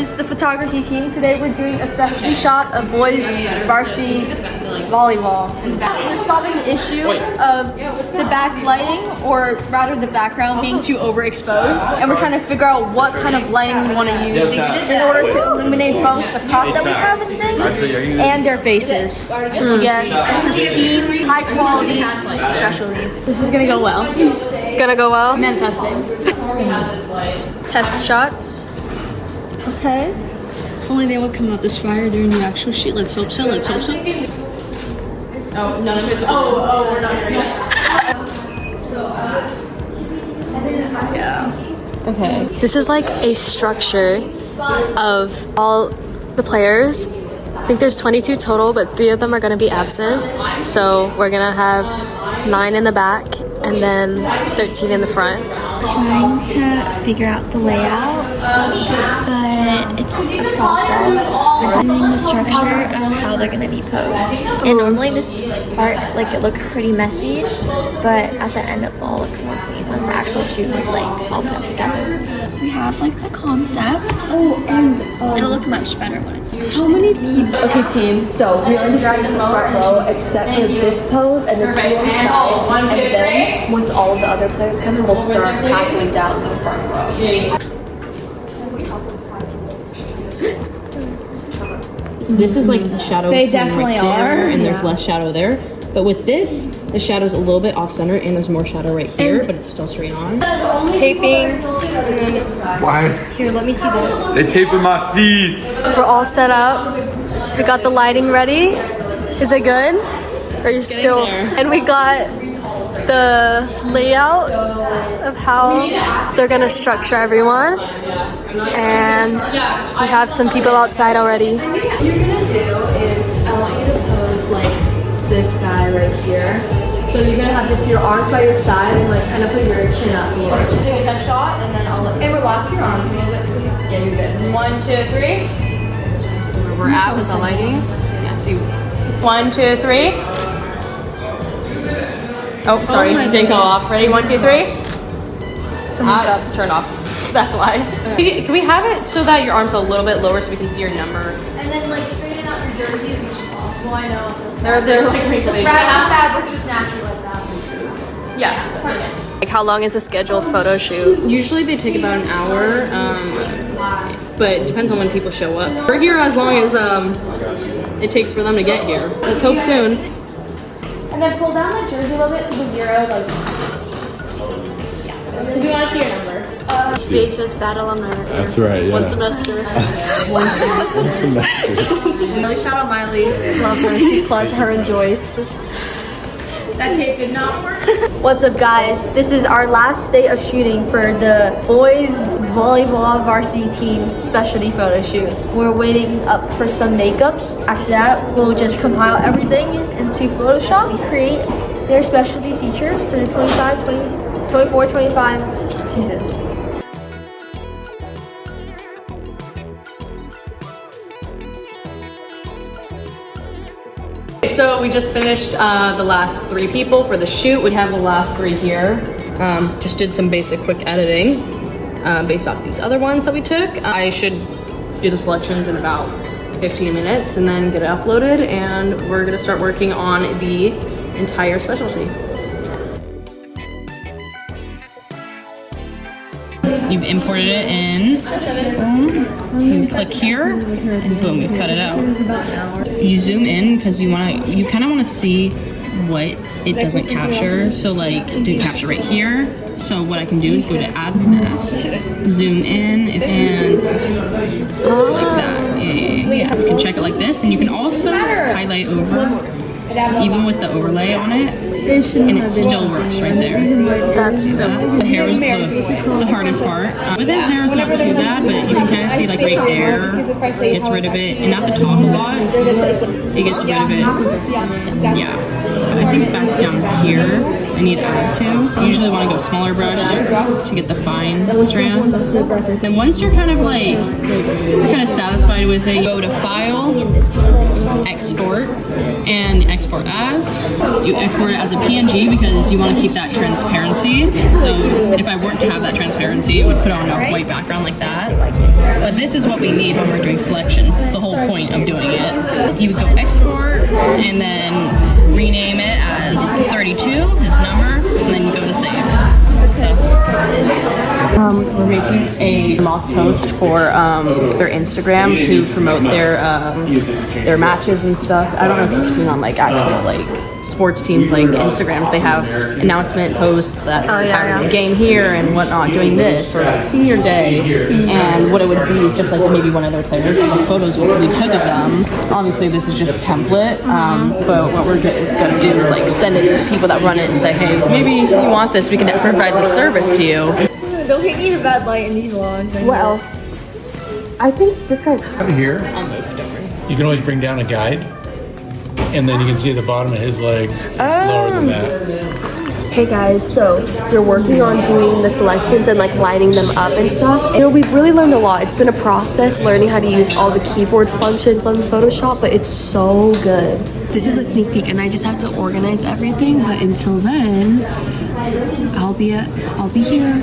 is the photography team. Today we're doing a specialty shot of boys varsity volleyball. We're solving the issue of the backlighting, or rather the background being too overexposed. And we're trying to figure out what kind of lighting we want to use in order to illuminate both the prop that we have in them and their faces to get a pristine, high quality specialty. This is gonna go well. Gonna go well? Manifesting. Test shots. Okay. If only they would come out this fire during the actual shoot. Let's hope so. Let's hope so. Oh, none of it's. We're not here yet. Yeah. Okay. This is like a structure of all the players. I think there's 22 total, but 3 of them are gonna be absent. So we're gonna have 9 in the back and then 13 in the front. Trying to figure out the layout, but it's a process. Finding the structure of how they're going to be posed. And normally this part, like, it looks pretty messy, but at the end it all looks more clean once the actual shoot is like all put together. So we have like the concepts. Oh, and it'll look much better when it's finished. how many people? Okay, team. So we are in the front row, except for this pose and the 2 on the side. And then once all of the other players come in, we'll start tackling down the front row. This is like the shadows They coming definitely right there, are. and there's less shadow there. But with this, the shadow's a little bit off center, and there's more shadow right here, but it's still straight on. Taping. Why? Here, let me see that. They taping my feet. We're all set up. We got the lighting ready. Is it good? Or are you still? there. And we got the layout of how they're gonna structure everyone. And we have some people outside already. What you're gonna do is I want you to pose like this guy right here. So you're gonna have just your arms by your side and like kind of put your chin up more. Do a touch shot and then I'll and relax your arms. Yeah, you're good. 1, 2, 3. So where we're at with the lighting. Yeah, see. 1, 2, 3. Oh, sorry, didn't go off. Ready? 1, 2, 3. Something's up. Turn off. That's why. Can we have it so that your arms are a little bit lower so we can see your number? And then like straighten out your jerseys, which is possible. I know. They're like wrinkly. Fabric just naturally like that. Yeah. Like, how long is a scheduled photo shoot? Usually they take about an hour, but it depends on when people show up. We're here as long as it takes for them to get here. Let's hope soon. And then pull down the jersey a little bit to the 0, like. Yeah. Do you want to see your number? VHS battle on the air. That's right, yeah. One semester. One semester. Really shout out Miley. Love her. She's clutch. Her and Joyce. That tape did not work. What's up, guys? This is our last day of shooting for the boys volleyball varsity team specialty photo shoot. We're waiting up for some makeups. After that, we'll just compile everything into Photoshop and create their specialty feature for the 24-25 seasons. So we just finished the last 3 people for the shoot. We have the last 3 here. Just did some basic quick editing based off these other ones that we took. I should do the selections in about 15 minutes and then get it uploaded, and we're gonna start working on the entire specialty. You've imported it in. Boom. You click here, and boom, you cut it out. You zoom in because you kind of want to see what it doesn't capture. So like, it didn't capture right here. So what I can do is go to Add Mask, zoom in, and like that. Yeah. You can check it like this, and you can also highlight over, even with the overlay on it. And it still works right there. That's so cool. The hair was the hardest part. With his hair, it's not too bad, but you can kind of see like right there, gets rid of it. And at the top a lot, it gets rid of it. Yeah. I think back down here, I need to add to. I usually want to go smaller brush to get the fine strands. Then once you're kind of like, you're kind of satisfied with it, you go to File, export and export as. You export it as a PNG because you want to keep that transparency. So if I weren't to have that transparency, it would put on a white background like that. But this is what we need when we're doing selections. This is the whole point of doing it. You would go export and then rename it as 32, its number, and then you go to save. So we're making a mock post for their Instagram to promote their matches and stuff. I don't know if you've seen on like actual like sports teams like Instagrams, they have announcement posts that are having a game here and whatnot, doing this, or like senior day, and what it would be is just like maybe one of their players and the photos we took of them. Obviously this is just a template, but what we're gonna do is like send it to the people that run it and say, hey, maybe you want this, we can provide the service to you. Don't hit me in bad light in these vlogs. What else? I think this guy's Here, you can always bring down a guide, and then you can see the bottom of his legs lower than that. Hey guys, so we're working on doing the selections and like lining them up and stuff. And we've really learned a lot. It's been a process learning how to use all the keyboard functions on Photoshop, but it's so good. This is a sneak peek and I just have to organize everything, but until then, I'll be here.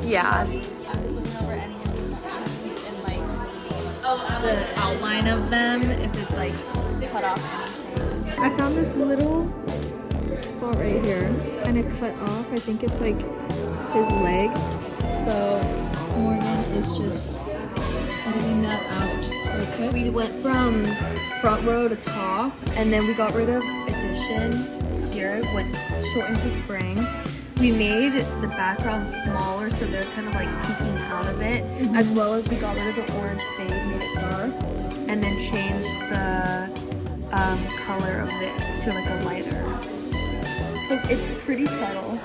Yeah. The outline of them, if it's like cut off anything. I found this little spot right here and it cut off. I think it's like his leg. So Morgan is just editing that out. Okay. We went from front row to top and then we got rid of addition here, went shortened to spring. We made the background smaller so they're kind of like peeking out of it, as well as we got rid of the orange fade, made it dark, and then changed the color of this to like a lighter. So it's pretty subtle.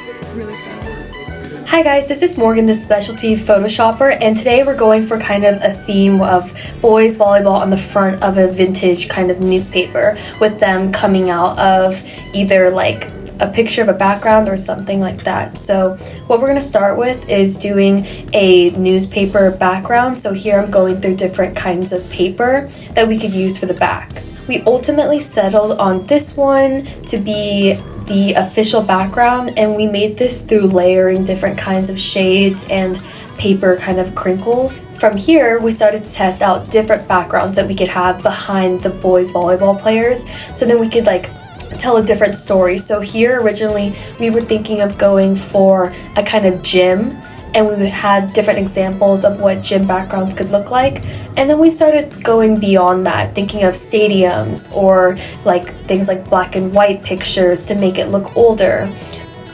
It's really subtle. Hi guys, this is Morgan, the specialty Photoshopper, and today we're going for kind of a theme of boys volleyball on the front of a vintage kind of newspaper, with them coming out of either like a picture of a background or something like that. So what we're going to start with is doing a newspaper background. So here I'm going through different kinds of paper that we could use for the back. We ultimately settled on this one to be the official background, and we made this through layering different kinds of shades and paper kind of crinkles. From here, we started to test out different backgrounds that we could have behind the boys volleyball players, so then we could like tell a different story. So here originally we were thinking of going for a kind of gym, and we had different examples of what gym backgrounds could look like, and then we started going beyond that, thinking of stadiums or like things like black and white pictures to make it look older.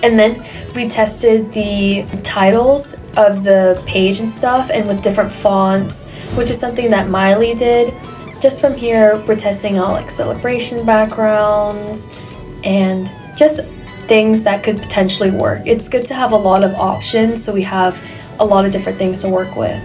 And then we tested the titles of the page and stuff, and with different fonts, which is something that Miley did. Just from here, we're testing out like celebration backgrounds and just things that could potentially work. It's good to have a lot of options, so we have a lot of different things to work with.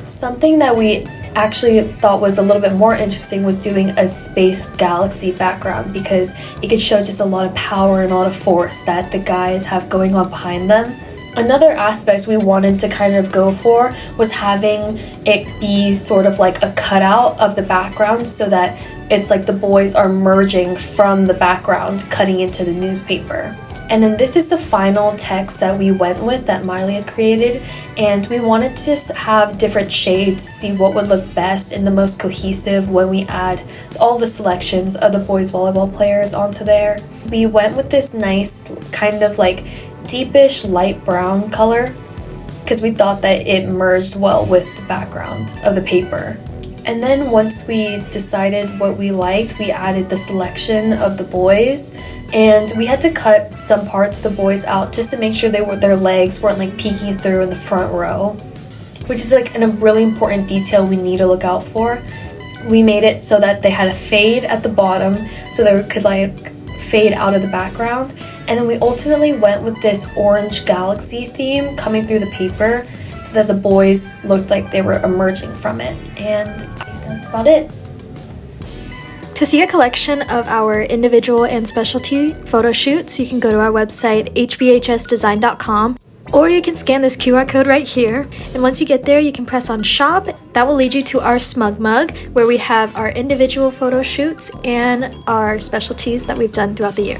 Something that we actually thought was a little bit more interesting was doing a space galaxy background, because it could show just a lot of power and a lot of force that the guys have going on behind them. Another aspect we wanted to kind of go for was having it be sort of like a cutout of the background, so that it's like the boys are merging from the background, cutting into the newspaper. And then this is the final text that we went with, that Miley had created, and we wanted to just have different shades to see what would look best and the most cohesive when we add all the selections of the boys volleyball players onto there. We went with this nice kind of like deepish light brown color because we thought that it merged well with the background of the paper. And then once we decided what we liked, we added the selection of the boys, and we had to cut some parts of the boys out just to make sure their legs weren't like peeking through in the front row, which is like a really important detail we need to look out for. We made it so that they had a fade at the bottom so they could like fade out of the background. And then we ultimately went with this orange galaxy theme coming through the paper so that the boys looked like they were emerging from it. And I think that's about it. To see a collection of our individual and specialty photo shoots, you can go to our website hbhsdesign.com. Or you can scan this QR code right here, and once you get there, you can press on shop. That will lead you to our Smug Mug, where we have our individual photo shoots and our specialties that we've done throughout the year.